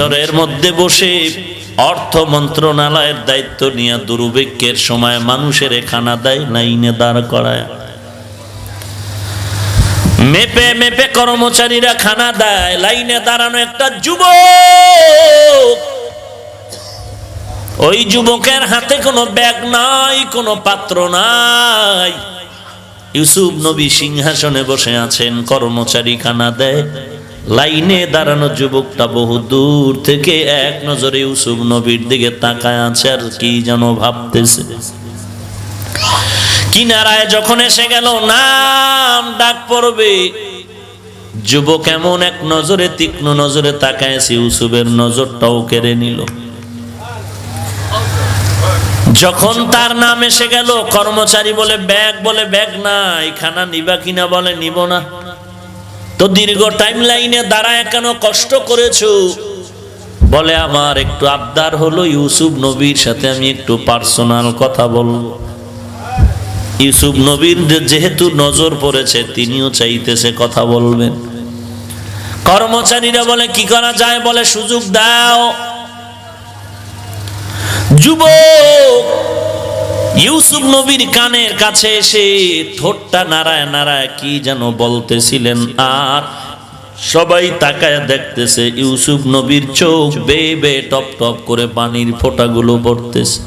মিশরের মধ্যে বসে অর্থ মন্ত্রণালয়ের দায়িত্ব নিয়ে দুর্ভিক্ষের সময় মানুষের খানা দেয়, লাইনে দাঁড় করায় মেপে মেপে কর্মচারীরা খানা দেয়। লাইনে দাঁড়ানো একটা যুবক, ওই যুবকের হাতে কোনো ব্যাগ নাই, কোনো পাত্র নাই। ইউসুফ নবী সিংহাসনে বসে আছেন, কর্মচারী খানা দেয়। লাইনে দাঁড়ানো যুবকটা বহু দূর থেকে এক নজরে ইউসুফ নবীর দিকে তাকায় আছে, আর কি যেন ভাবতেছে। কিনারায় যখন এসে গেল, নাম ডাক পড়বে, যুবক এমন এক নজরে, তীক্ষ্ণ নজরে তাকায়ছে, ইউসুফের নজরটাও কেড়ে নিল। যখন তার নাম এসে গেল, কর্মচারী বলে ব্যাগ, বলে ব্যাগ নাই। খানা নিবা কিনা, বলে নিব না। তো দীর্ঘ টাইম লাইনে দাঁড়ায় কেন কষ্ট করেছো? বলে আমার একটু আবদার হলো, ইউসুফ নবীর সাথে আমি একটু পার্সোনাল কথা বলবো। ইউসুফ নবীর যেহেতু নজর পড়েছে, তিনিও চাইতেছে কথা বলবেন। কর্মচারীরা বলে কি করা যায়, বলে সুযোগ দাও। যুবক ইউসুফ নবীর কানের কাছে এসে ঠোঁটটা নাড়ায় নাড়ায় কি যেন বলতেছিলেন, আর সবাই তাকায় দেখতেছে ইউসুফ নবীর চোখ বেয়ে বেয়ে টপ টপ করে পানির ফোঁটাগুলো পড়তেছে।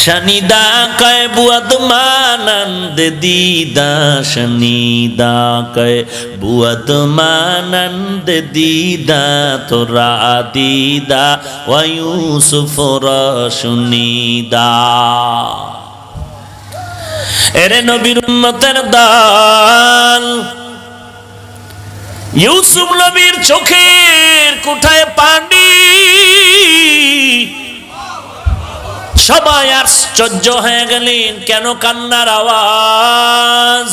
শনিদা কয় বুয়াদ মানন্দ দিদা, শনিদা কয় বুয়াদ মানন্দ দিদা, তোরা দিদা ওয়া ইউসুফ রশুনিদা। এরে নবীর উম্মতের দল, ইউসুফ নবীর চোখের কোঠায় পানি। সবাই আশ্চর্য হয়ে গেলেন, কেন কান্নার আওয়াজ?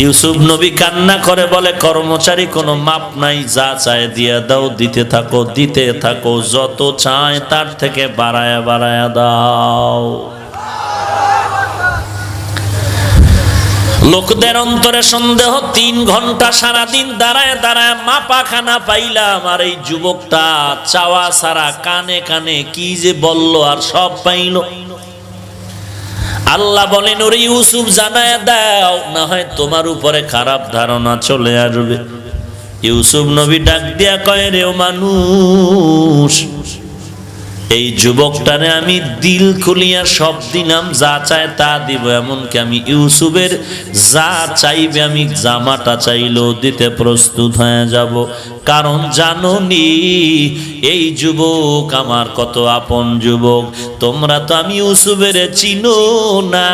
ইউসুফ নবী কান্না করে বলে, কর্মচারী কোনো মাপ নাই, যা চায় দিয়ে দাও, দিতে থাকো, দিতে থাকো, যত চায় তার থেকে বাড়ায়া বাড়ায়া দাও। লোকদের অন্তরে সন্দেহ, 3 ঘন্টা সারাদিন দাঁড়ায় দাঁড়ায় মাপা খানা পাইলাম, আর এই যুবকটা চাওয়া সারা কানে কানে কি যে বলল, আর সব পাইল। আল্লাহ বলেন, ওরে ইউসুফ জানায় দাও, না হয় তোমার উপরে খারাপ ধারণা চলে আসবে। ইউসুফ নবী ডাক দিয়া কয়, রে মানুষ, এই যুবকটারে আমি দিল খুলিয়া সব দিলাম, যা চায় তা দিব। এমনকি আমি ইউসুফের যা চাইবে, আমি জামাটা চাইলেও দিতে প্রস্তুত হয়ে যাব। কারণ জানোনি এই যুবক আমার কত আপন যুবক। তোমরা তো আমি ইউসুফের চিনো না।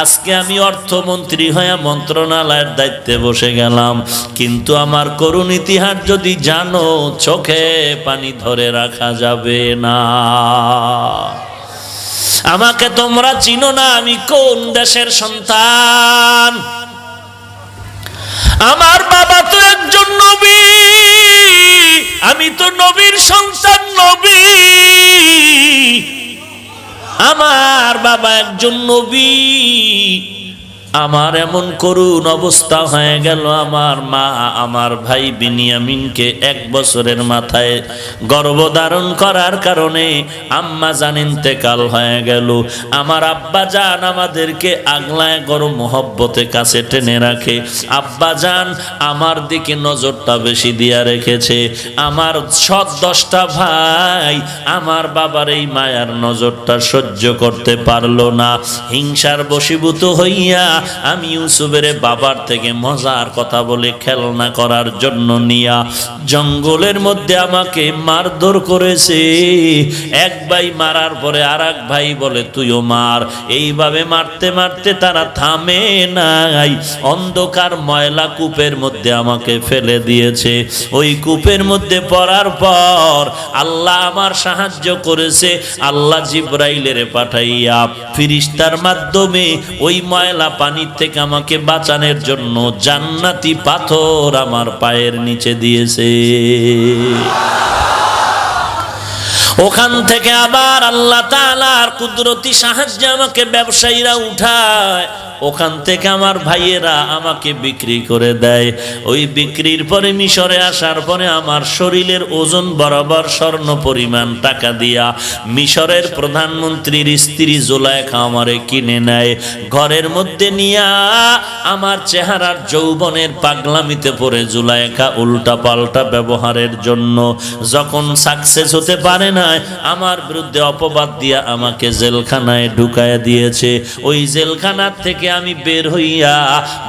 আজকে আমি অর্থমন্ত্রী হয়ে মন্ত্রণালয়ের দায়িত্বে বসে গেলাম, কিন্তু আমার করুণ ইতিহাস যদি জানো, চোখে পানি ধরে রাখা যাবে না। আমাকে তোমরা চিনো না, আমি কোন দেশের সন্তান। আমার বাবা তো একজন নবী, আমি তো নবীর সন্তান, নবী। আমার বাবা একজন নবী। আমার এমন করুণ অবস্থা হয়ে গেল, আমার মা আমার ভাই বিনিয়ামিনকে 1 বছরের মাথায় গর্ভধারণ করার কারণে আম্মা জান ইন্তেকাল হয়ে গেল। আমার আব্বা জান আমাদেরকে আগলায় গরম মহব্বতে কাছে টেনে রাখে। আব্বা জান আমার দিকে নজরটা বেশি দিয়া রেখেছে। আমার 10টা ভাই আমার বাবার এই মায়ার নজরটা সহ্য করতে পারলো না। হিংসার বশীভূত হইয়া আমি ইউসুফের বাবার থেকে মজার কথা বলে খেলনা করার জন্য নিয়া জঙ্গলের মধ্যে আমাকে মারধর করেছে। এক ভাই মারার পরে আরেক ভাই বলে তুইও মার। এইভাবে মারতে মারতে তারা থামে নাই। অন্ধকার ময়লা কূপের মধ্যে আমাকে ফেলে দিয়েছে। ওই কূপের মধ্যে পড়ার পর আল্লাহ আমার সাহায্য করেছে। আল্লাহ জিব্রাইলের পাঠাইয়া ফেরেশতার মাধ্যমে ওই ময়লা পানি থেকে আমাকে বাঁচানোর জন্য জান্নাতি পাথর আমার পায়ের নিচে দিয়েছে। ওখান থেকে আবার আল্লাহ তাআলার কুদরতি সাহায্যে আমাকে ব্যবসায়ীরা উঠায়। ওখান থেকে আমার ভাইয়েরা আমাকে বিক্রি করে দেয়। ওই বিক্রির পরে মিশরে আসার পরে আমার শরীরের ওজন বরাবর স্বর্ণ পরিমাণ টাকা দিয়া মিশরের প্রধানমন্ত্রীর স্ত্রী জুলাইখা আমারে কিনে নেয়। ঘরের মধ্যে নিয়া আমার চেহারার যৌবনের পাগলামিতে পড়ে জুলাইখা উল্টা পাল্টা ব্যবহারের জন্য যখন সাকসেস হতে পারে না, আমার বিরুদ্ধে অপবাদ দিয়া আমাকে জেলখানায় ঢুকায় দিয়েছে। ওই জেলখানার থেকে আমি বের হইয়া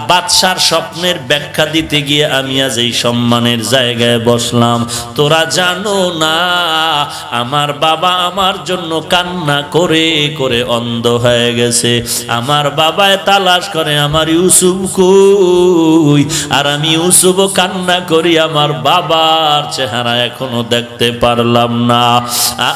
বাদশার স্বপ্নের ব্যাখ্যা দিতে গিয়ে আমি আজ এই সম্মানের জায়গায় বসলাম। তোরা জানো না, আমার বাবা আমার জন্য কান্না করে করে অন্ধ হয়ে গেছে। আমার বাবায় তালাশ করে আমার ইউসুফ কই, আর আমি ইউসুফও কান্না করি আমার বাবার চেহারা এখনো দেখতে পারলাম না।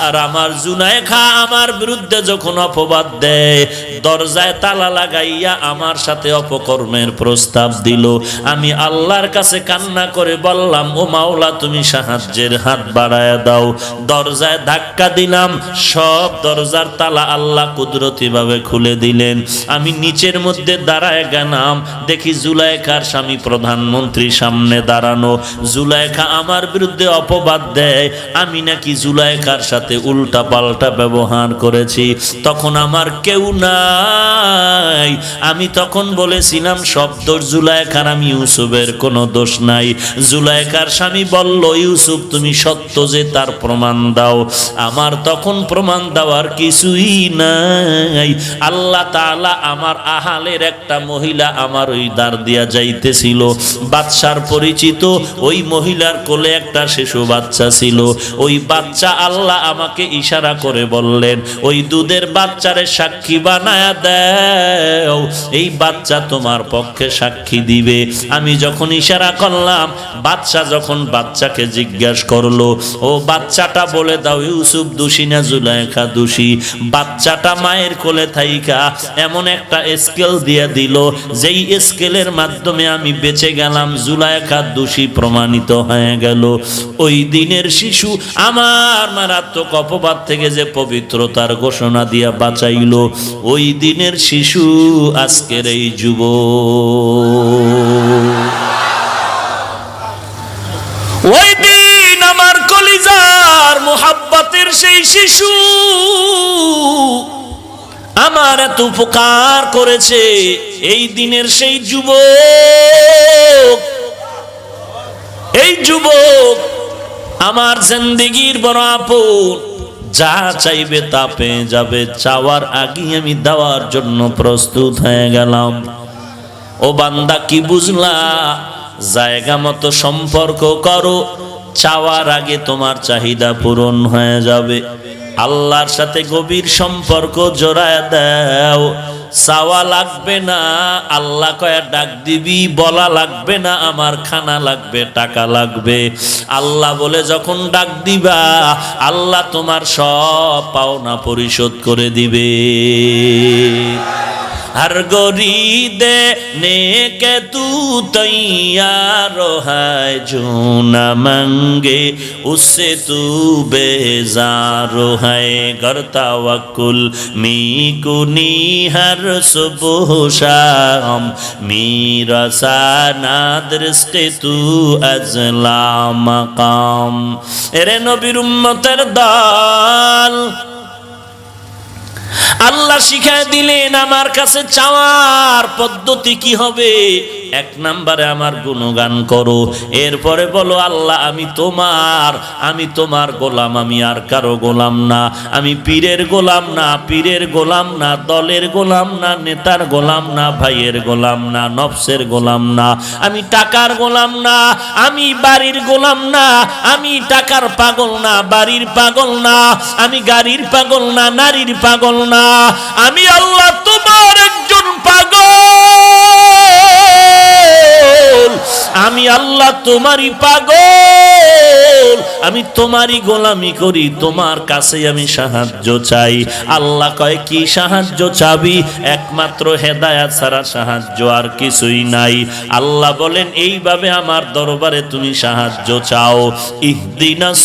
আর আমার জুলাইখা আমার বিরুদ্ধে যখন অপবাদ দেয়, দরজায় তালা লাগাইয়া আমার সাথে অপকর্মের প্রস্তাব দিল। আমি আল্লাহর কাছে কান্না করে বললাম, ও মাওলা তুমি সাহায্যের হাত বাড়ায় দাও। দরজায় ধাক্কা দিলাম, সব দরজার তালা আল্লাহ কুদরতি ভাবে খুলে দিলেন। আমি নিচের মধ্যে দাঁড়ায় গেলাম, দেখি জুলাইখার স্বামী প্রধানমন্ত্রী সামনে দাঁড়ানো। জুলাইখা আমার বিরুদ্ধে অপবাদ দেয় আমি নাকি জুলাইখার সাথে উল্টা পাল্টা ব্যবহার করেছি। তখন আমার কেউ নাই। আমি তখন বলেছিলাম সব দোষ জুলাইখার, আমি ইউসুফের কোনো দোষ নাই। জুলাইখার স্বামী বলল, ইউসুফ তুমি সত্য যে তার প্রমাণ দাও। আমার তখন প্রমাণ দেওয়ার কিছুই নাই। আল্লাহ তাআলা আমার আহালের একটা মহিলা আমার ওই দ্বার দিয়া যাইতেছিল, বাদশার পরিচিত ওই মহিলার কোলে একটা শিশু বাচ্চা ছিল। ওই বাচ্চা আল্লাহ আমাকে ইশারা করে বললেন, ওই দুধের বাচ্চারে সাক্ষী বানায়া দাও, এই বাচ্চা তোমার পক্ষে সাক্ষী দিবে। আমি যখন ইশারা করলাম, বাচ্চা যখন বাচ্চাকে জিজ্ঞাসা করলো, ও বাচ্চাটা বলে দাও ইউসুফ দোষী না জুলাইখা দোষী। বাচ্চাটা মায়ের কোলে থাইকা এমন একটা স্কেল দিয়ে দিল, যেই স্কেলের মাধ্যমে আমি বেঁচে গেলাম, জুলাইখা দোষী প্রমাণিত হয়ে গেল। ওই দিনের শিশু আমার মারাত্মক অপবাদ থেকে যে পবিত্রতার ঘোষণা দিয়া বাঁচাইল, ওই দিনের শিশু আজকের এই যুবক। ওই দিন আমার কলিজার মোহাব্বতের সেই শিশু আমার এত উপকার করেছে। এই দিনের সেই যুবক, এই যুবক আমার জিন্দেগীর বড় আপন। যা চাইবে তা পেয়ে যাবে, চাওয়ার আগে আমি দেওয়ার জন্য প্রস্তুত হয়ে গেলাম। ও বান্দা কি বুঝলা? জায়গা মতো সম্পর্ক করো, চাওয়ার আগে তোমার চাহিদা পূরণ হয়ে যাবে। আল্লাহর সাথে গভীর সম্পর্ক জোড়ায় দাও, চাওয়া লাগবে না, আল্লাহ কয়া ডাক দিবি, বলা লাগবে না আমার খানা লাগবে, টাকা লাগবে। আল্লাহ বলে যখন ডাক দিবা, আল্লাহ তোমার সব পাওনা পরিশোধ করে দিবে। हर गोरी देने के तू तैयार है, जो न मंगे उससे तू बेजार है। करता वकुल मी कुनी हर सुबह शाम, मेरा साना दृष्टि तू अजला मकाम। एरे नबीर उम्मतेर दल, আল্লাহ শিখায় দিলেন আমার কাছে চাওয়ার পদ্ধতি কি হবে। এক নম্বরে আমার গুণগান করো, এরপরে বলো আল্লাহ আমি তোমার গোলাম, আমি আর কারো গোলাম না। আমি পীরের গোলাম না, পীরের গোলাম না, দলের গোলাম না, নেতার গোলাম না, ভাইয়ের গোলাম না, নফসের গোলাম না, আমি টাকার গোলাম না, আমি বাড়ির গোলাম না, আমি টাকার পাগল না, বাড়ির পাগল না, আমি গাড়ির পাগল না, নারীর পাগল না, আমি আল্লাহ তোমার একজন পাগল, আমি আল্লাহ তোমারই পাগল, আমি তোমারই গোলামি করি, তোমার কাছে আমি সাহায্য চাই। আল্লাহ কয় কি সাহায্য চাবি? একমাত্র হেদায়েত ছাড়া সাহায্য আর কিছুই নাই। আল্লাহ বলেন এইভাবে আমার দরবারে তুমি সাহায্য চাও। ইহদিনাস